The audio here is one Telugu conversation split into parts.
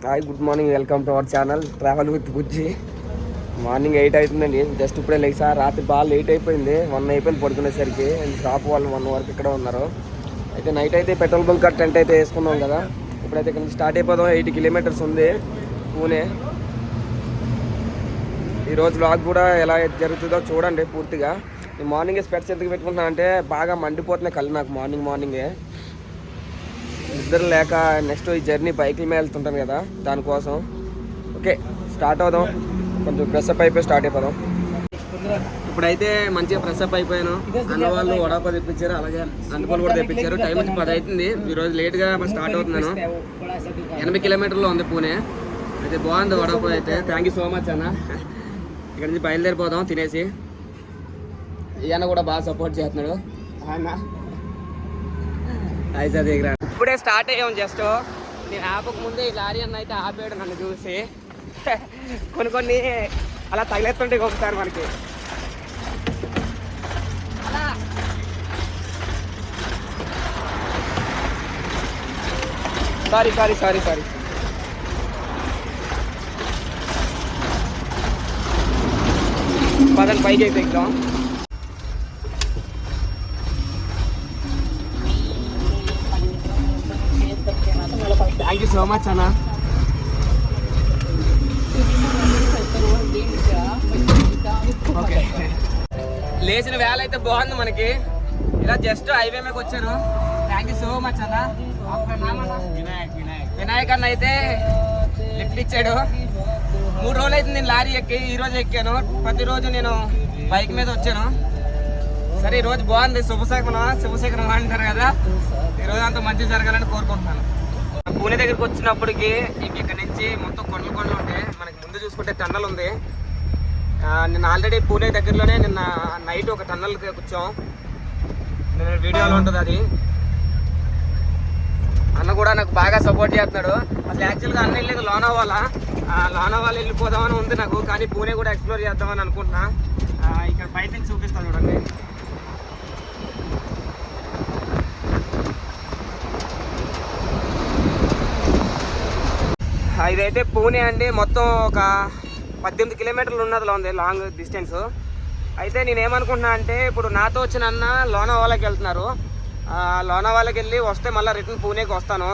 Hi, good morning. Welcome to our channel travel with Bujji. Morning 8 అవుతుందండి. జస్ట్ ఇప్పుడే లేచా. రాత్రి బాగా లేట్ అయిపోయింది. 1 అయిపోయింది పడుకునేసరికి. షాప్ వాళ్ళు 1 వరకు ఇక్కడ ఉన్నారు. అయితే నైట్ అయితే పెట్రోల్ బంక్ టెంట్ అయితే వేసుకున్నాం కదా. ఇప్పుడైతే ఇక్కడ నుంచి స్టార్ట్ అయిపోదాం. 80 కిలోమీటర్స్ ఉంది పూణే. ఈరోజు వ్లాగ్ కూడా ఎలా జరుగుతుందో చూడండి పూర్తిగా. నేను మార్నింగే స్పెట్స్ ఎందుకు పెట్టుకుంటున్నా అంటే బాగా మండిపోతున్నాయి కళ్ళు నాకు మార్నింగే. ఇద్దరు లేక నెక్స్ట్ ఈ జర్నీ బైక్ల మీద వెళ్తుంటాను కదా, దానికోసం. ఓకే, స్టార్ట్ అవుదాం. కొంచెం ఫ్రెషప్ అయిపోయి స్టార్ట్ అయిపోదాం. ఇప్పుడైతే మంచిగా ఫ్రెషప్ అయిపోయాను. అన్న వాళ్ళు వడాపా తెప్పించారు, అలాగే అన్నపల్లి కూడా తెప్పించారు. టైం వచ్చి 10 అవుతుంది. ఈరోజు లేట్గా స్టార్ట్ అవుతున్నాను. 80 కిలోమీటర్లో ఉంది పూణే. అయితే బాగుంది వడాపా అయితే. థ్యాంక్ యూ సో మచ్ అన్న. ఇక్కడ నుంచి బయలుదేరిపోదాం తినేసి. ఈ అన్న కూడా బాగా సపోర్ట్ చేస్తున్నాడు అన్న. అయితే దగ్గర ఇప్పుడే స్టార్ట్ అయ్యాం. జస్ట్ నేను ఆపక ముందే ఈ లారీ అన్న అయితే ఆపాడు నన్ను చూసి. కొన్ని అలా తగిలేస్తుంటే ఒకసారి మనకి. సారీ పదండి పైకి అయితే exam. Thank you so much అన్న. ఓకే, లేచిన వేళ అయితే బాగుంది మనకి. ఇలా జస్ట్ హైవే మీదకి వచ్చాను. థ్యాంక్ యూ సో మచ్ అన్న. వినాయక్ అన్న అయితే లిఫ్ట్ ఇచ్చాడు. 3 రోజులు అయితే నేను లారీ ఎక్కి ఈరోజు ఎక్కాను. ప్రతిరోజు నేను బైక్ మీద వచ్చాను. సరే, ఈరోజు బాగుంది. శుభశకరం అంటారు కదా. ఈరోజు అంత మంచి జరగాలని కోరుకుంటున్నాను. పూణే దగ్గరికి వచ్చినప్పటికి ఇక్కడ నుంచి మొత్తం కొండలు ఉంటాయి. మనకి ముందు చూసుకుంటే టన్నల్ ఉంది. నిన్న ఆల్రెడీ పూణే దగ్గరలోనే నిన్న నైట్ ఒక టన్నల్కి కూర్చోం. నిన్న వీడియోలో ఉంటుంది అది. అన్న కూడా నాకు బాగా సపోర్ట్ చేస్తున్నాడు. అసలు యాక్చువల్గా అన్న వెళ్ళేది లోనావాలా వెళ్ళిపోదామని ఉంది నాకు. కానీ పూణే కూడా ఎక్స్ప్లోర్ చేద్దామని అనుకుంటున్నా. ఇక్కడ బయట నుంచి చూపిస్తాను చూడండి. ఇదైతే పూణే అండి. మొత్తం ఒక 18 కిలోమీటర్లు ఉన్నదిలో ఉంది లాంగ్ డిస్టెన్స్. అయితే నేనేమనుకుంటున్నా అంటే ఇప్పుడు నాతో వచ్చిన అన్న లోనావాలాకి వెళ్తున్నారు. లోనావాలాకి వెళ్ళి వస్తే మళ్ళీ రిటర్న్ పూణేకి వస్తాను.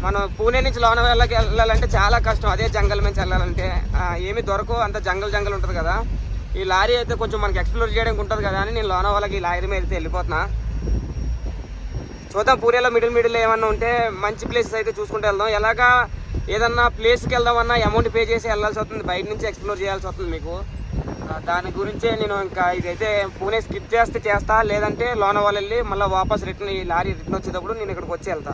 మనం పూణే నుంచి లోనావాలాకి వెళ్ళాలంటే చాలా కష్టం. అదే జంగల్ నుంచి వెళ్ళాలంటే ఏమి దొరకవు, అంత జంగల్ ఉంటుంది కదా. ఈ లారీ అయితే కొంచెం మనకి ఎక్స్ప్లోర్ చేయడానికి ఉంటుంది కదా అని నేను లోనావాలాకి ఈ లారీ మీద అయితే వెళ్ళిపోతున్నా. చూద్దాం పూణేలో మిడిల్ ఏమన్నా ఉంటే మంచి ప్లేసెస్ అయితే చూసుకుంటూ వెళ్దాం. ఎలాగా ఏదన్నా ప్లేస్కి వెళ్దామన్నా అమౌంట్ పే చేసి వెళ్ళాల్సి వస్తుంది. బయట నుంచి ఎక్స్ప్లోర్ చేయాల్సి వస్తుంది మీకు. దాని గురించే నేను ఇంకా ఇదైతే పూణే స్కిప్ చేస్తా, లేదంటే లోనావాలా వెళ్ళి మళ్ళీ వాపస్ రిటర్న్ ఈ లారీ రిటర్న్ వచ్చేటప్పుడు నేను ఇక్కడికి వచ్చి వెళ్తా.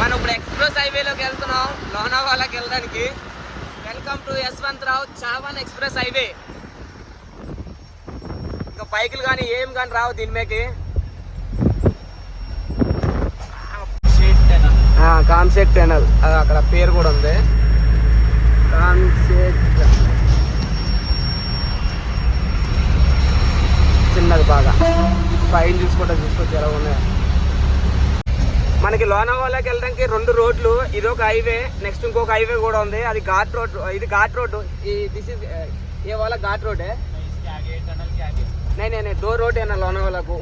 మనం ఇప్పుడు ఎక్స్ప్రెస్ హైవేలోకి వెళ్తున్నాం లోనావాలాకి వెళ్ళడానికి. Welcome to Yashwantrao Chavan express highway. ఇంకా బైకులు కానీ ఏం కానీ రావు దీని మీదకి. కాన్సెప్ట్ టనల్ అక్కడ పేరు కూడా ఉంది. కాన్సెప్ట్ చిన్నది బాగా పైన చూసుకొచ్చి ఎలా ఉన్నాయి. మనకి లోనావాలాకి వెళ్ళడానికి 2 రోడ్లు. ఇదొక హైవే, నెక్స్ట్ ఇంకొక హైవే కూడా ఉంది. అది ఘాట్ రోడ్. ఇది ghat road. This is a వాళ్ళ ఘాట్ రోడ్ है नहीं 2 రోడ్ है లోనావాలా को.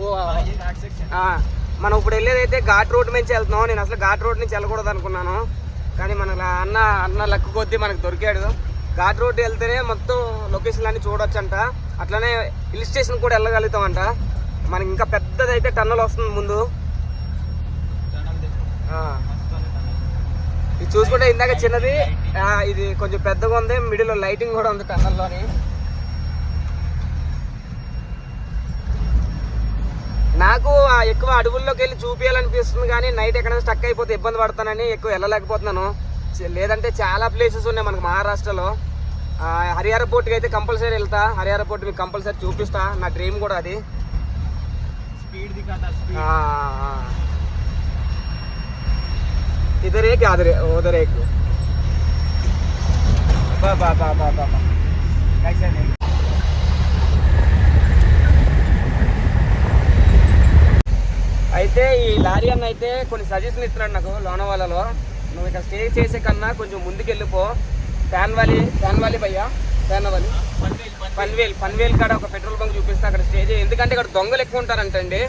మనం ఇప్పుడు వెళ్ళేదైతే ఘాట్ రోడ్ నుంచి వెళ్తున్నాం. నేను అసలు ఘాట్ రోడ్ నుంచి వెళ్ళకూడదు అనుకున్నాను, కానీ మనకు అన్న లక్ కొద్దీ మనకు దొరికాడు. ఘాట్ రోడ్ వెళ్తేనే మొత్తం లొకేషన్లు అన్నీ చూడొచ్చంట. అట్లనే హిల్ స్టేషన్ కూడా వెళ్ళగలుగుతామంట. మనకి ఇంకా పెద్దదైతే టన్నల్ వస్తుంది ముందు. ఇది చూసుకుంటే ఇందాక చిన్నది, ఇది కొంచెం పెద్దగా ఉంది. మిడిల్ లైటింగ్ కూడా ఉంది టన్నల్లోని. నాకు ఎక్కువ అడవుల్లోకి వెళ్ళి చూపించాలనిపిస్తుంది, కానీ నైట్ ఎక్కడైనా స్టక్ అయిపోతే ఇబ్బంది పడతానని ఎక్కువ వెళ్ళలేకపోతున్నాను. లేదంటే చాలా ప్లేసెస్ ఉన్నాయి మనకు మహారాష్ట్రలో. హరిహర పోర్ట్కి అయితే కంపల్సరీ వెళ్తా. హరిహర పోర్ట్ మీకు కంపల్సరీ చూపిస్తా. నా డ్రీమ్ కూడా అది. इधर एक उधर एक कैसे नहीं లారీ అన్న అయితే కొన్ని సజెషన్ ఇస్తున్నాడు నాకు లోనావాలాలో. నువ్వు ఇక్కడ స్టే చేసే కన్నా కొంచెం ముందుకు వెళ్ళిపో, ఫ్యాన్ వ్యాలీ భయ్యా, పన్వేల్ కాడ ఒక పెట్రోల్ బంక్ చూపిస్తే అక్కడ స్టే చేయి. ఎందుకంటే ఇక్కడ దొంగలు ఎక్కువ ఉంటారంటండి.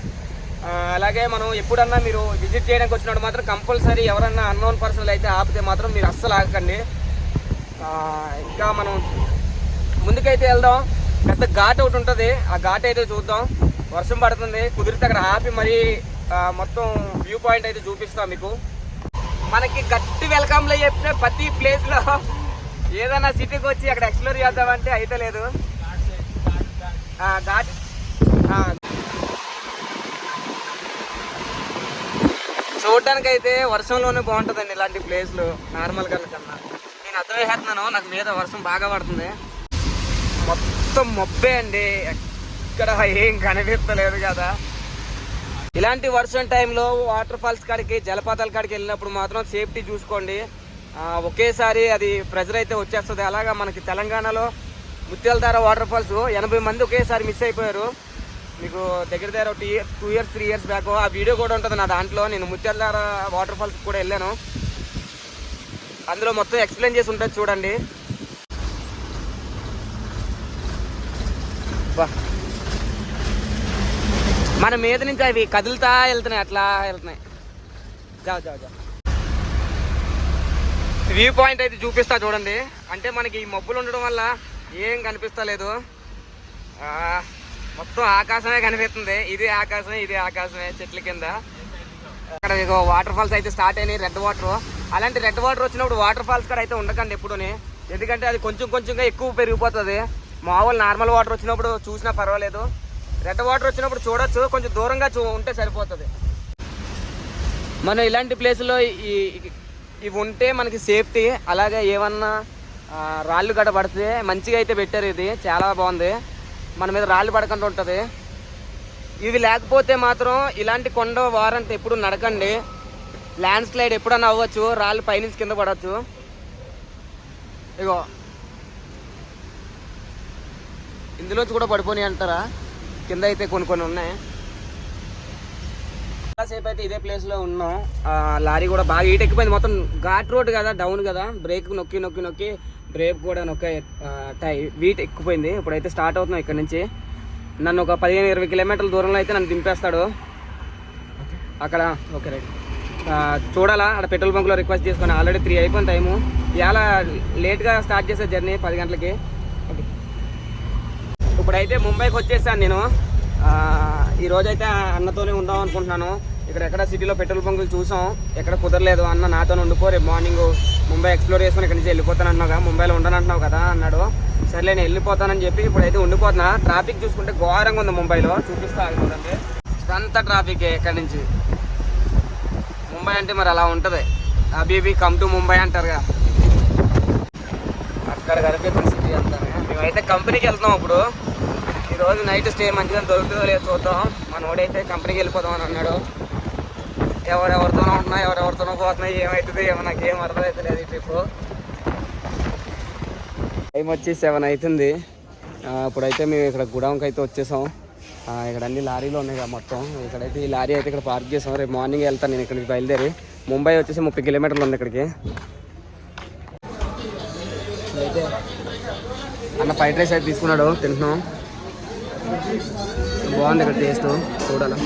అలాగే మనం ఎప్పుడన్నా మీరు విజిట్ చేయడానికి వచ్చినప్పుడు మాత్రం కంపల్సరీ ఎవరన్నా అన్నోన్ పర్సన్ అయితే ఆపితే మాత్రం మీరు అస్సలు ఆగకండి. ఇంకా మనం ముందుకైతే వెళ్దాం. పెద్ద ఘాట్ ఒకటి ఉంటుంది, ఆ ఘాట్ అయితే చూద్దాం. వర్షం పడుతుంది, కుదిరితే అక్కడ ఆపి మరీ మొత్తం వ్యూ పాయింట్ అయితే చూపిస్తాం మీకు. మనకి గట్టి వెల్కమ్లో చెప్పిన ప్రతి ప్లేస్లో ఏదైనా సిటీకి వచ్చి అక్కడ ఎక్స్ప్లోర్ చేద్దామంటే అయితే లేదు. ఘాట్ చూడడానికి అయితే వర్షంలోనే బాగుంటుందండి ఇలాంటి ప్లేస్లు నార్మల్ కన్నా. నేను అర్థమవుతున్నాను, నాకు మీద వర్షం బాగా పడుతుంది, మొత్తం మొబ్బే అండి, ఇక్కడ ఏం కనిపిస్తలేదు కదా. ఇలాంటి వర్షం టైంలో వాటర్ ఫాల్స్ కాడికి జలపాతాల కాడికి వెళ్ళినప్పుడు మాత్రం సేఫ్టీ చూసుకోండి. ఒకేసారి అది ప్రెజర్ అయితే వచ్చేస్తుంది. అలాగా మనకి తెలంగాణలో ముత్యాలధార వాటర్ ఫాల్స్ 80 మంది ఒకేసారి మిస్ అయిపోయారు. మీకు దగ్గర 2 years 3 years బ్యాక్ ఆ వీడియో కూడా ఉంటుంది నా దాంట్లో. నేను ముత్యాలధార వాటర్ ఫాల్స్ కూడా వెళ్ళాను, అందులో మొత్తం ఎక్స్ప్లెయిన్ చేసి ఉంటుంది చూడండి. మన మీద నుంచి అవి కదులుతా వెళ్తున్నాయి, అట్లా వెళ్తున్నాయి. వ్యూ పాయింట్ అయితే చూపిస్తా చూడండి. అంటే మనకి ఈ మబ్బులు ఉండడం వల్ల ఏం కనిపిస్తలేదు, మొత్తం ఆకాశమే కనిపిస్తుంది. ఇది ఆకాశమే చెట్ల కింద. అక్కడ వాటర్ ఫాల్స్ అయితే స్టార్ట్ అయినాయి, రెడ్ వాటర్. అలాంటి రెడ్ వాటర్ వచ్చినప్పుడు వాటర్ ఫాల్స్ కూడా అయితే ఉండకండి ఎప్పుడుని, ఎందుకంటే అది కొంచెంగా ఎక్కువ పెరిగిపోతుంది. మామూలు నార్మల్ వాటర్ వచ్చినప్పుడు చూసినా పర్వాలేదు, రెడ్ వాటర్ వచ్చినప్పుడు చూడొచ్చు, కొంచెం దూరంగా ఉంటే సరిపోతుంది. మనం ఇలాంటి ప్లేస్లో ఇవి ఉంటే మనకి సేఫ్టీ. అలాగే ఏమన్నా రాళ్ళు గడ్డ పడితే మంచిగా అయితే పెట్టారు, ఇది చాలా బాగుంది, మన మీద రాళ్ళు పడకుండా ఉంటుంది. ఇవి లేకపోతే మాత్రం ఇలాంటి కొండ వారంట్ ఎప్పుడు నడకండి, ల్యాండ్ స్లైడ్ ఎప్పుడన్నా అవ్వచ్చు, రాళ్ళు పైనుంచి కింద పడవచ్చు. ఇగో ఇందులోంచి కూడా పడిపోయి అంటారా, కింద అయితే కొన్ని ఉన్నాయి. చాలాసేపు అయితే ఇదే ప్లేస్లో ఉన్నాం. లారీ కూడా బాగా హీట్ ఎక్కిపోయింది, మొత్తం ఘాట్ రోడ్ కదా, డౌన్ కదా, బ్రేక్ నొక్కి బ్రేక్ కూడా వీట్ ఎక్కిపోయింది. ఇప్పుడైతే స్టార్ట్ అవుతున్నాం ఇక్కడ నుంచి. నన్ను ఒక 15-20 కిలోమీటర్ల దూరంలో అయితే నన్ను దింపేస్తాడు అక్కడ. ఓకే రైట్, చూడాలా అక్కడ పెట్రోల్ బంక్లో రిక్వెస్ట్ చేసుకుని. ఆల్రెడీ 3 అయిపోయిన టైము. ఇవాళ లేట్గా స్టార్ట్ చేసే జర్నీ 10 గంటలకి. ఓకే, ఇప్పుడైతే ముంబైకి వచ్చేసాను నేను. ఈరోజైతే అన్నతోనే ఉందాం అనుకుంటున్నాను. ఎక్కడ సిటీలో పెట్రోల్ బంకులు చూసాం, ఎక్కడ కుదరలేదు. అన్న నాతోనే ఉండిపో, రేపు మార్నింగ్ ముంబై ఎక్స్ప్లోర్ చేసుకుని ఇక్కడ నుంచి వెళ్ళిపోతాను అన్నావుగా, ముంబైలో ఉండనంటున్నావు కదా అన్నాడు. సర్లే నేను వెళ్ళిపోతానని చెప్పి ఇప్పుడైతే ఉండిపోతున్నా. ట్రాఫిక్ చూసుకుంటే ఘోరంగా ఉంది ముంబైలో, చూపిస్తా ఆగిపోతుంది. అంతా ట్రాఫికే ఇక్కడ నుంచి. ముంబై అంటే మరి అలా ఉంటుంది, అబీబీ కమ్ టు ముంబై అంటారుగా, అక్కడ కనిపిస్తుంది సిటీ అంతా. మేమైతే కంపెనీకి వెళ్తాం ఇప్పుడు. ఈరోజు నైట్ స్టే మంచిగా దొరుకుతుందో లేదో చూద్దాం. మనోడైతే కంపెనీకి వెళ్ళిపోదాం అని అన్నాడు. ఎవరెవరితోనో ఉంటున్నా, ఎవరెవరితోనో పోతున్నాయి, ఏమవుతుంది ఏమో నాకేం అర్థం అవుతలేదు ఈ ట్రిప్. టైం వచ్చి 7 అవుతుంది. ఇప్పుడైతే మేము ఇక్కడ గుడాంకి అయితే వచ్చేసాం. ఇక్కడ అన్ని లారీలు ఉన్నాయి కదా మొత్తం. ఇక్కడైతే ఈ లారీ అయితే ఇక్కడ పార్క్ చేసాం. రేపు మార్నింగ్ వెళ్తాను నేను ఇక్కడికి బయలుదేరి. ముంబై వచ్చేసి 30 కిలోమీటర్లు ఉంది ఇక్కడికి. అయితే అన్న ఫ్రైడ్ రైస్ అయితే తీసుకున్నాడు, తింటున్నాం. బాగుంది ఇక్కడ టేస్ట్, చూడాలా.